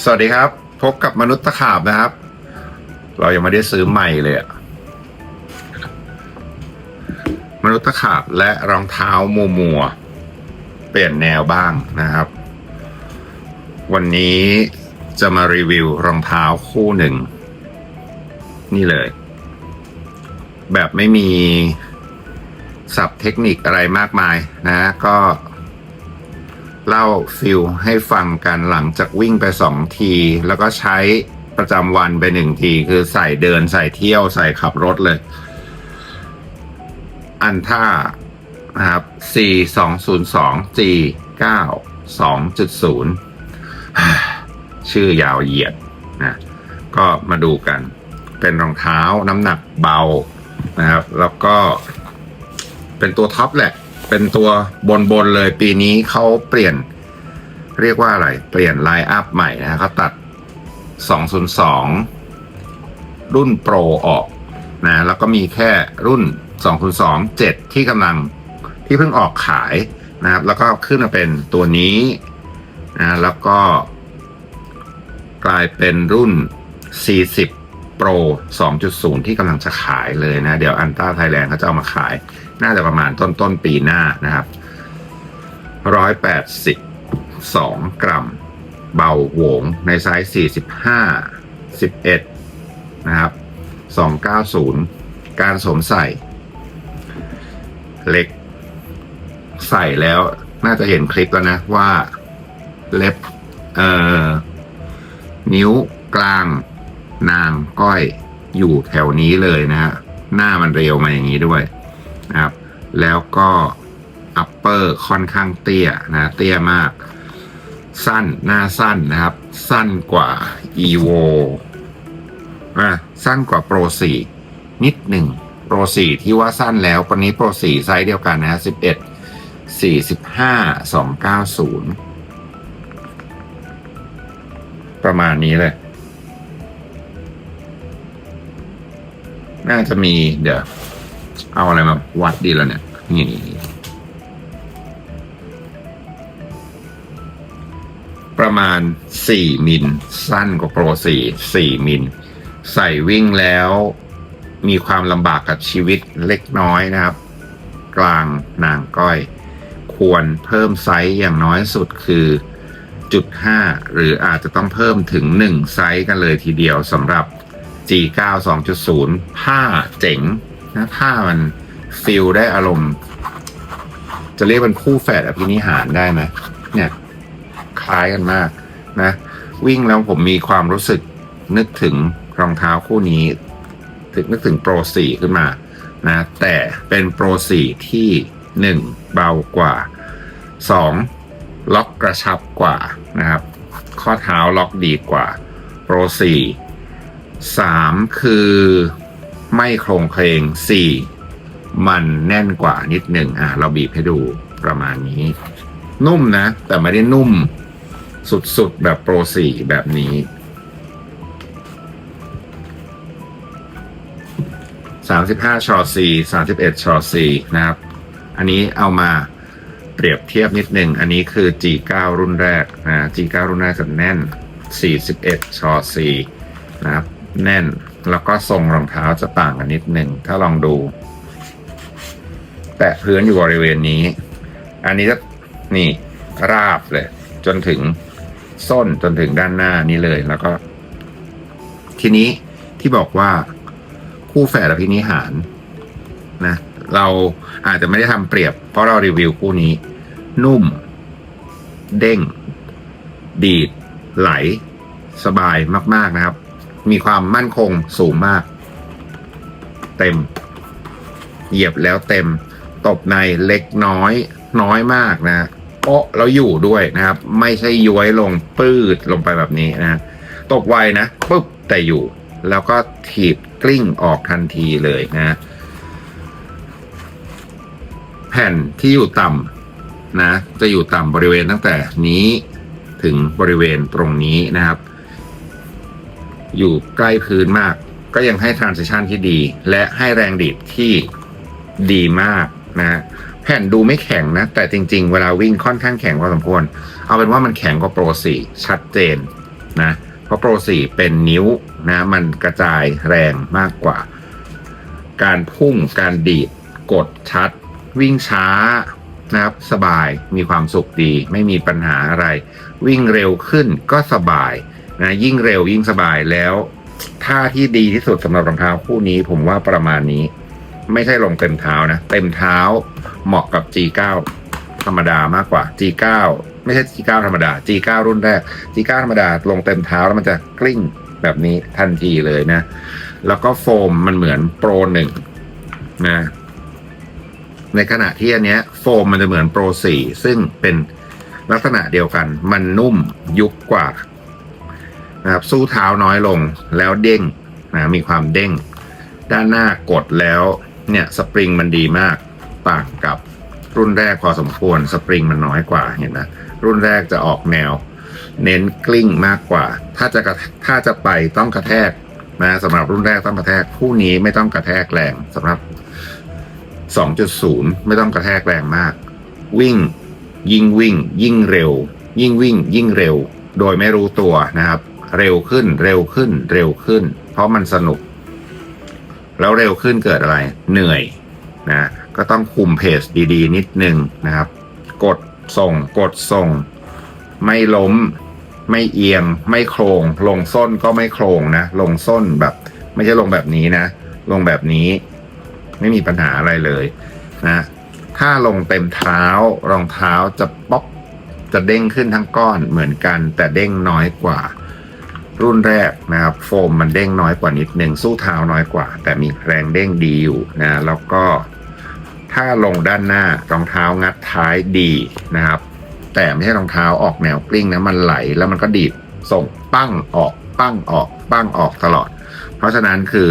สวัสดีครับพบกับมนุษย์ตะขาบนะครับเรายังไม่ได้ซื้อใหม่เลยอะมนุษย์ตะขาบและรองเท้ามัวเปลี่ยนแนวบ้างนะครับ วันนี้จะมารีวิวรองเท้าคู่หนึ่งนี่เลยแบบไม่มีศัพท์เทคนิคอะไรมากมายนะก็เล่าฟิลให้ฟังกันหลังจากวิ่งไป2 ทีแล้วก็ใช้ประจำวันไป1 ทีคือใส่เดินใส่เที่ยวใส่ขับรถเลยอันท่านะครับ C202 G9 2.0 ชื่อยาวเหยียดนะก็มาดูกันเป็นรองเท้าน้ำหนักเบานะครับแล้วก็เป็นตัวท็อปแหละเป็นตัวบนเลยปีนี้เขาเปลี่ยนเรียกว่าอะไรเปลี่ยนไลน์อัพใหม่นะเขาตัด202รุ่นโปรออกนะแล้วก็มีแค่รุ่น202 7ที่เพิ่งออกขายนะครับแล้วก็ขึ้นมาเป็นตัวนี้นะแล้วก็กลายเป็นรุ่น40 Pro 2.0 ที่กำลังจะขายเลยนะเดี๋ยวอันต้าไทยแลนด์เขาจะเอามาขายน่าจะประมาณต้นปีหน้านะครับ182 กรัมเบาโหวงในไซส์45 11นะครับ290การสวมใส่เล็กใส่แล้วน่าจะเห็นคลิปแล้วนะว่าเล็บนิ้วกลางนางก้อยอยู่แถวนี้เลยนะฮะหน้ามันเรียวมาอย่างนี้ด้วยนะครับแล้วก็อัปเปอร์ค่อนข้างเตี้ยนะเตี้ยมากสั้นหน้าสั้นนะครับสั้นกว่า Evo สั้นกว่า Pro 4นิดหนึ่ง Pro 4ที่ว่าสั้นแล้ววันนี้ Pro 4ไซส์เดียวกันนะ11 45 290ประมาณนี้เลยน่าจะมีเดี๋ยวเอาอะไรมาวัดดีแล้วเนี่ยนี่ประมาณ4 มิลสั้นกว่าโปร4 มิลใส่วิ่งแล้วมีความลำบากกับชีวิตเล็กน้อยนะครับกลางนางก้อยควรเพิ่มไซส์อย่างน้อยสุดคือ0.5หรืออาจจะต้องเพิ่มถึง1ไซส์กันเลยทีเดียวสำหรับG9 2.0 ผ้าเจ๋งนะผ้ามันฟิลได้อารมณ์จะเรียกเป็นคู่แฝดอภินิหารได้ไหมเนี่ยคล้ายกันมากนะวิ่งแล้วผมมีความรู้สึกนึกถึงรองเท้าคู่นี้นึกถึง Pro 4ขึ้นมานะแต่เป็น Pro 4ที่1เบากว่า2ล็อกกระชับกว่านะครับข้อเท้าล็อกดีกว่า Pro 3คือไม่โครงเคลง4มันแน่นกว่านิดหนึ่งเราบีบให้ดูประมาณนี้นุ่มนะแต่ไม่ได้นุ่มสุดๆแบบโปร4แบบนี้35ชอ4 31ชอ4นะครับอันนี้เอามาเปรียบเทียบนิดหนึ่งอันนี้คือ G9 รุ่นแรกนะ G9 รุ่นแรกจะแน่น41ชอ4นะครับแน่นแล้วก็ทรงรองเท้าจะต่างกันนิดหนึ่งถ้าลองดูแตะพื้นอยู่บริเวณนี้อันนี้จะนี่ราบเลยจนถึงส้นจนถึงด้านหน้านี้เลยแล้วก็ทีนี้ที่บอกว่าคู่แฝดอภินิหารนะเราอาจจะไม่ได้ทำเปรียบเพราะเรารีวิวคู่นี้นุ่มเด้งดีดไหลสบายมากๆนะครับมีความมั่นคงสูงมากเต็มเหยียบแล้วเต็มตบในเล็กน้อยมากนะโป๊ะแล้วอยู่ด้วยนะครับไม่ใช่ย้วยลงปื้ดลงไปแบบนี้นะตบไวนะปุ๊บแต่อยู่แล้วก็ถีบกลิ้งออกทันทีเลยนะแผ่นที่อยู่ต่ำนะจะอยู่ต่ำบริเวณตั้งแต่นี้ถึงบริเวณตรงนี้นะครับอยู่ใกล้พื้นมากก็ยังให้ transition ที่ดีและให้แรงดีดที่ดีมากนะแผ่นดูไม่แข็งนะแต่จริงๆเวลาวิ่งค่อนข้างแข็งพอสมควรเอาเป็นว่ามันแข็งกว่าโปร4ชัดเจน นะเพราะโปร4เป็นนิ้วนะมันกระจายแรงมากกว่าการพุ่งการดีดกดชัดวิ่งช้านะครับสบายมีความสุขดีไม่มีปัญหาอะไรวิ่งเร็วขึ้นก็สบายนะยิ่งเร็วยิ่งสบายแล้วท่าที่ดีที่สุดสำหรับรองเท้าคู่นี้ผมว่าประมาณนี้ไม่ใช่ลงเต็มเท้านะเต็มเท้าเหมาะกับ G9 ธรรมดามากกว่า G9 ไม่ใช่ G9 ธรรมดา G9 รุ่นแรก G9 ธรรมดาลงเต็มเท้าแล้วมันจะกลิ้งแบบนี้ทันทีเลยนะแล้วก็โฟมมันเหมือนโปร1นะในขณะที่อันเนี้ยโฟมมันจะเหมือนโปร4ซึ่งเป็นลักษณะเดียวกันมันนุ่มยุบกว่านะครับสู้เท้าน้อยลงแล้วเด้งนะมีความเด้งด้านหน้ากดแล้วเนี่ยสปริงมันดีมากต่างกับรุ่นแรกพอสมควรสปริงมันน้อยกว่าเห็นนะรุ่นแรกจะออกแนวเน้นกลิ้งมากกว่าถ้าจะไปต้องกระแทกนะสำหรับรุ่นแรกต้องกระแทกคู่นี้ไม่ต้องกระแทกแรงสำหรับ 2.0 ไม่ต้องกระแทกแรงมากวิ่งยิ่งเร็วยิ่งวิ่งยิ่งเร็วโดยไม่รู้ตัวนะครับเร็วขึ้นเพราะมันสนุกแล้วเร็วขึ้นเกิดอะไรเหนื่อยนะก็ต้องคุมเพจดีๆนิดนึงนะครับกดส่งไม่ล้มไม่เอียงไม่โครงลงส้นก็ไม่โครงนะลงส้นแบบไม่ใช่ลงแบบนี้นะลงแบบนี้ไม่มีปัญหาอะไรเลยนะถ้าลงเต็มเท้ารองเท้าจะป๊อกจะเด้งขึ้นทั้งก้อนเหมือนกันแต่เด้งน้อยกว่ารุ่นแรกนะครับโฟมมันเด้งน้อยกว่านิดนึงสู้เท้าน้อยกว่าแต่มีแรงเด้งดีอยู่นะแล้วก็ถ้าลงด้านหน้ารองเท้างัดท้ายดีนะครับแต่ไม่ใช่รองเท้าออกแนวกลิ้งนะมันไหลแล้วมันก็ดีดส่งปั้งออกตลอดเพราะฉะนั้นคือ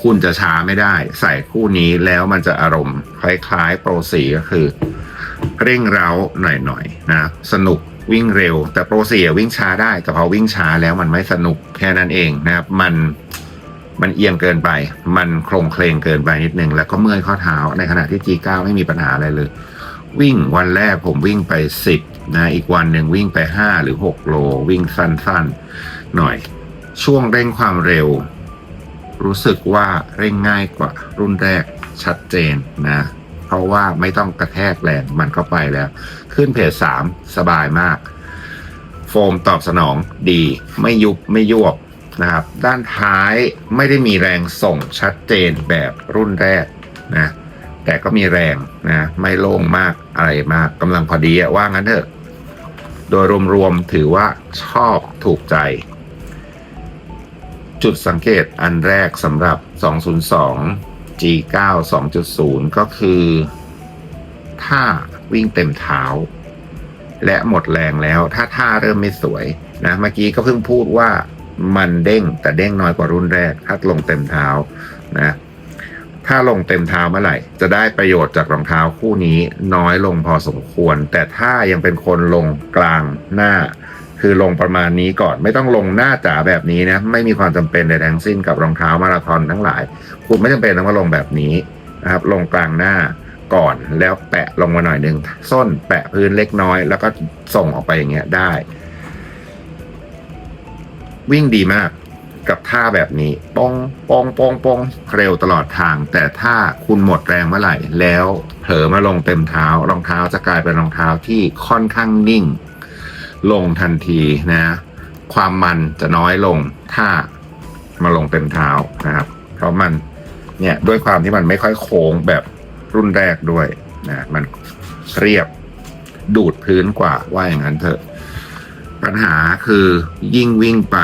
คุณจะช้าไม่ได้ใส่คู่นี้แล้วมันจะอารมณ์คล้ายๆโปร4ก็คือเร่งเร้าหน่อยๆนะสนุกวิ่งเร็วแต่โปร4วิ่งช้าได้แต่พอวิ่งช้าแล้วมันไม่สนุกแค่นั้นเองนะครับมันเอียงเกินไปมันโครงเคลงเกินไปนิดนึงแล้วก็เมื่อยข้อเท้าในขณะที่ G9 ไม่มีปัญหาอะไรเลยวิ่งวันแรกผมวิ่งไป10นะอีกวันหนึ่งวิ่งไป5หรือ6โลวิ่งสั้นๆหน่อยช่วงเร่งความเร็วรู้สึกว่าเร่งง่ายกว่ารุ่นแรกชัดเจนนะเพราะว่าไม่ต้องกระแทกแรงมันก็ไปแล้วขึ้นเพจ3สบายมากโฟมตอบสนองดีไม่ยุบไม่ยวบนะครับด้านท้ายไม่ได้มีแรงส่งชัดเจนแบบรุ่นแรกนะแต่ก็มีแรงนะไม่โล่งมากอะไรมากกำลังพอดีว่างั้นเถอะโดยรวมๆถือว่าชอบถูกใจจุดสังเกตอันแรกสำหรับ202 G9 2.0 ก็คือถ้าวิ่งเต็มเท้าและหมดแรงแล้วถ้าท่าเริ่มไม่สวยนะเมื่อกี้ก็เพิ่งพูดว่ามันเด้งแต่เด้งน้อยกว่ารุ่นแรกถ้าลงเต็มเท้านะถ้าลงเต็มเท้าเมื่อไหร่จะได้ประโยชน์จากรองเท้าคู่นี้น้อยลงพอสมควรแต่ถ้ายังเป็นคนลงกลางหน้าคือลงประมาณนี้ก่อนไม่ต้องลงหน้าจ๋าแบบนี้นะไม่มีความจำเป็นใดทั้งสิ้นกับรองเท้ามาราธอนทั้งหลายคุณไม่จำเป็นต้องมาลงแบบนี้นะครับลงกลางหน้าก่อนแล้วแปะลงมาหน่อยนึงส้นแปะพื้นเล็กน้อยแล้วก็ส่งออกไปอย่างเงี้ยได้วิ่งดีมากกับท่าแบบนี้ป้องเร็วตลอดทางแต่ถ้าคุณหมดแรงเมื่อไหร่แล้วเผลอมาลงเต็มเท้ารองเท้าจะกลายเป็นรองเท้าที่ค่อนข้างนิ่งลงทันทีนะความมันจะน้อยลงถ้ามาลงเต็มเท้านะครับเพราะมันเนี่ยด้วยความที่มันไม่ค่อยโค้งแบบรุ่นแรกด้วยนะมันเรียบดูดพื้นกว่าว่าอย่างนั้นเถอะปัญหาคือยิ่งวิ่งไป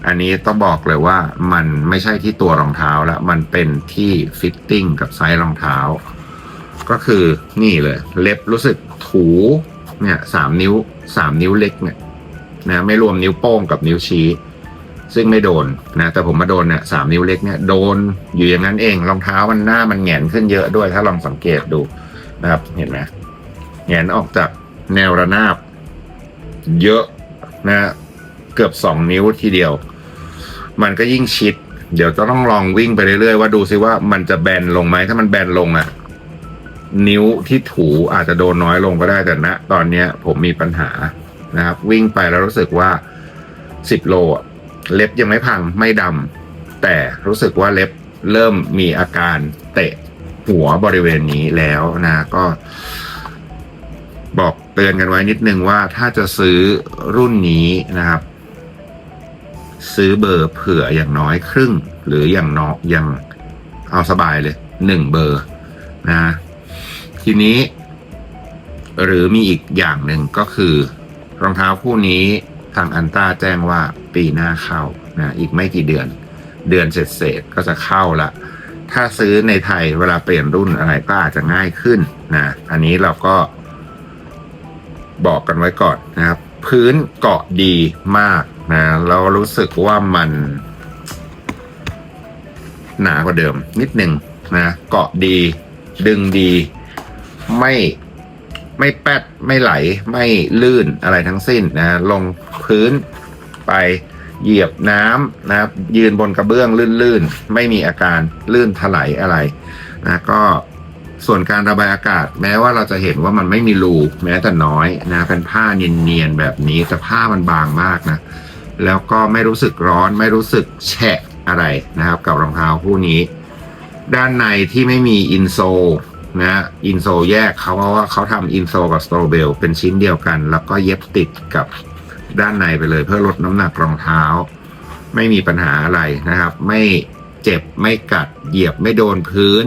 อันนี้ต้องบอกเลยว่ามันไม่ใช่ที่ตัวรองเท้าแล้วมันเป็นที่ฟิตติ้งกับไซส์รองเท้าก็คือนี่เลยเล็บรู้สึกถูเนี่ย3 นิ้วเล็กเนี่ยนะไม่รวมนิ้วโป้งกับนิ้วชี้ซึ่งไม่โดนนะแต่ผมมาโดนเนี่ย3 นิ้วเล็กเนี่ยโดนอยู่อย่างนั้นเองรองเท้ามันหน้ามันแหงนขึ้นเยอะด้วยถ้าลองสังเกตดูนะครับเห็นไหมแหงนออกจากแนวระนาบเยอะนะเกือบ2 นิ้วทีเดียวมันก็ยิ่งชิดเดี๋ยวจะต้องลองวิ่งไปเรื่อยๆว่าดูซิว่ามันจะแบนลงไหมถ้ามันแบนลงอ่ะนิ้วที่ถูอาจจะโดนน้อยลงก็ได้แต่ณตอนนี้ผมมีปัญหานะครับวิ่งไปแล้วรู้สึกว่า 10 โลอะเล็บยังไม่พังไม่ดำแต่รู้สึกว่าเล็บเริ่มมีอาการเตะหัวบริเวณนี้แล้วนะก็บอกเตือนกันไว้นิดนึงว่าถ้าจะซื้อรุ่นนี้นะครับซื้อเบอร์เผื่ออย่างน้อยครึ่งหรืออย่างน้อยอย่างเอาสบายเลย1 เบอร์นะทีนี้หรือมีอีกอย่างหนึ่งก็คือรองเท้าคู่นี้ทางอันต้าแจ้งว่าปีหน้าเข้านะอีกไม่กี่เดือนเศษก็จะเข้าละถ้าซื้อในไทยเวลาเปลี่ยนรุ่นอะไรก็อาจจะง่ายขึ้นนะอันนี้เราก็บอกกันไว้ก่อนนะครับพื้นเกาะดีมากนะเรารู้สึกว่ามันหนากว่าเดิมนิดหนึ่งนะเกาะดีดึงดีไม่แป๊ดไม่ไหลไม่ลื่นอะไรทั้งสิ้นนะลงพื้นไปเหยียบน้ำนะครับยืนบนกระเบื้องลื่นๆไม่มีอาการลื่นถลายอะไรนะก็ส่วนการระบายอากาศแม้ว่าเราจะเห็นว่ามันไม่มีรูแม้แต่น้อยนะเป็นผ้าเนียนๆแบบนี้แต่ผ้ามันบางมากนะแล้วก็ไม่รู้สึกร้อนไม่รู้สึกแฉะอะไรนะครับกับรองเท้าคู่นี้ด้านในที่ไม่มีอินโซนะอินโซแยกเขาเพราะว่าเขาทำอินโซกับสโตรเบลเป็นชิ้นเดียวกันแล้วก็เย็บติดกับด้านในไปเลยเพื่อลดน้ำหนักรองเท้าไม่มีปัญหาอะไรนะครับไม่เจ็บไม่กัดเหยียบไม่โดนพื้น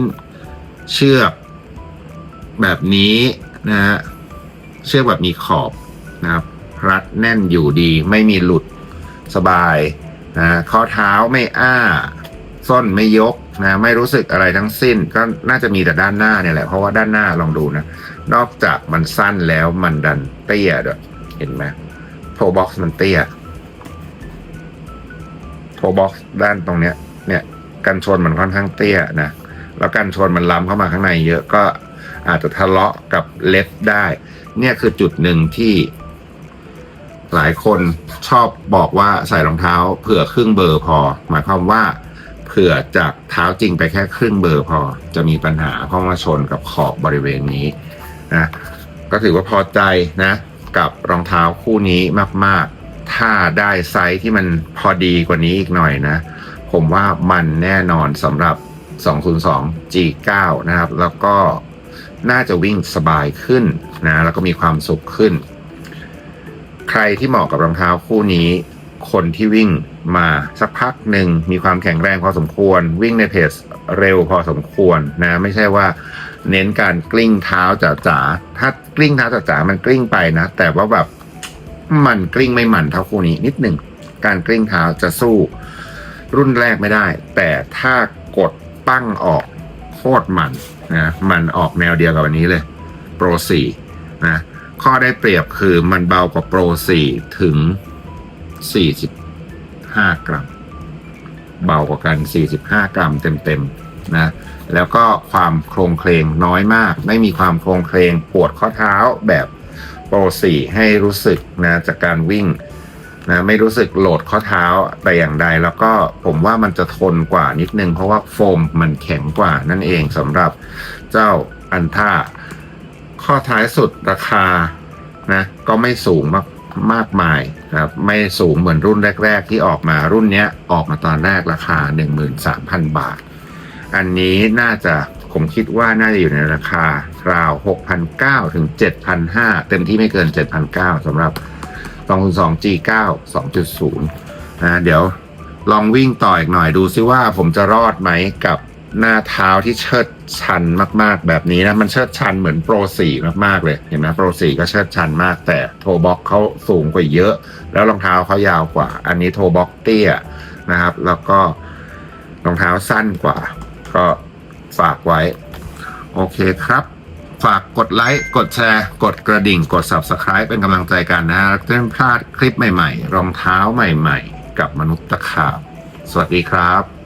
เชือกแบบนี้นะฮะเชือกแบบมีขอบนะครับรัดแน่นอยู่ดีไม่มีหลุดสบายนะข้อเท้าไม่อ้าส้นไม่ยกนะไม่รู้สึกอะไรทั้งสิ้นก็น่าจะมีแต่ด้านหน้าเนี่ยแหละเพราะว่าด้านหน้าลองดูนะนอกจากมันสั้นแล้วมันดันเตี้ยด้วยเห็นไหมโทบ็อกซ์มันเตี้ยโทบ็อกซ์ด้านตรงเนี้ยเนี่ยกันชนมันค่อนข้างเตี้ยนะแล้วกันชนมันล้ำเข้ามาข้างในเยอะก็อาจจะทะเลาะกับเล็บได้เนี่ยคือจุดหนึ่งที่หลายคนชอบบอกว่าใส่รองเท้าเผื่อครึ่งเบอร์พอหมายความว่าเผื่อจากเท้าจริงไปแค่ครึ่งเบอร์พอจะมีปัญหาเพราะมาชนกับขอบบริเวณนี้นะก็ถือว่าพอใจนะกับรองเท้าคู่นี้มากๆถ้าได้ไซส์ที่มันพอดีกว่านี้อีกหน่อยนะผมว่ามันแน่นอนสำหรับ202 G9 นะครับแล้วก็น่าจะวิ่งสบายขึ้นนะแล้วก็มีความสุขขึ้นใครที่เหมาะกับรองเท้าคู่นี้คนที่วิ่งมาสักพักหนึ่งมีความแข็งแรงพอสมควรวิ่งในเพจเร็วพอสมควรนะไม่ใช่ว่าเน้นการกลิ้งเท้าจ๋าๆถ้ากลิ้งเท้าจ๋าๆมันกลิ้งไปนะแต่ว่าแบบมันกลิ้งไม่มันเท่าคู่นี้นิดหนึ่งการกลิ้งเท้าจะสู้รุ่นแรกไม่ได้แต่ถ้ากดปั้งออกโคตรมันออกแนวเดียวกับอันนี้เลยโปร4นะข้อได้เปรียบคือมันเบากว่าโปร4ถึง45 กรัมเบากว่ากัน45 กรัมเต็มๆนะแล้วก็ความโครงเคลงน้อยมากไม่มีความโครงเคลงปวดข้อเท้าแบบโปร4ให้รู้สึกนะจากการวิ่งนะไม่รู้สึกโหลดข้อเท้าแต่อย่างใดแล้วก็ผมว่ามันจะทนกว่านิดนึงเพราะว่าโฟมมันแข็งกว่านั่นเองสำหรับเจ้าอันท่าข้อท้ายสุดราคานะก็ไม่สูงมากมายนะครับไม่สูงเหมือนรุ่นแรกๆที่ออกมารุ่นนี้ออกมาตอนแรกราคา 13,000 บาทอันนี้น่าจะผมคิดว่าน่าจะอยู่ในราคาราว 6,900 ถึง 7,500 เต็มที่ไม่เกิน 7,900 สำหรับ202 G9 2.0 นะเดี๋ยวลองวิ่งต่ออีกหน่อยดูซิว่าผมจะรอดไหมกับหน้าเท้าที่เชิดชันมากๆแบบนี้นะมันเชิดชันเหมือนโปร4มากๆเลยเห็นไหมโปร4ก็เชิดชันมากแต่โทบ็อกเขาสูงกว่าเยอะแล้วรองเท้าเขายาวกว่าอันนี้โทบ็อกเตี้ยนะครับแล้วก็รองเท้าสั้นกว่าก็ฝากไว้โอเคครับฝากกดไลค์กดแชร์กดกระดิ่งกด Subscribe เป็นกำลังใจกันนะจะไม่พลาดคลิปใหม่ๆรองเท้าใหม่ๆกับมนุษย์ตะขาบสวัสดีครับ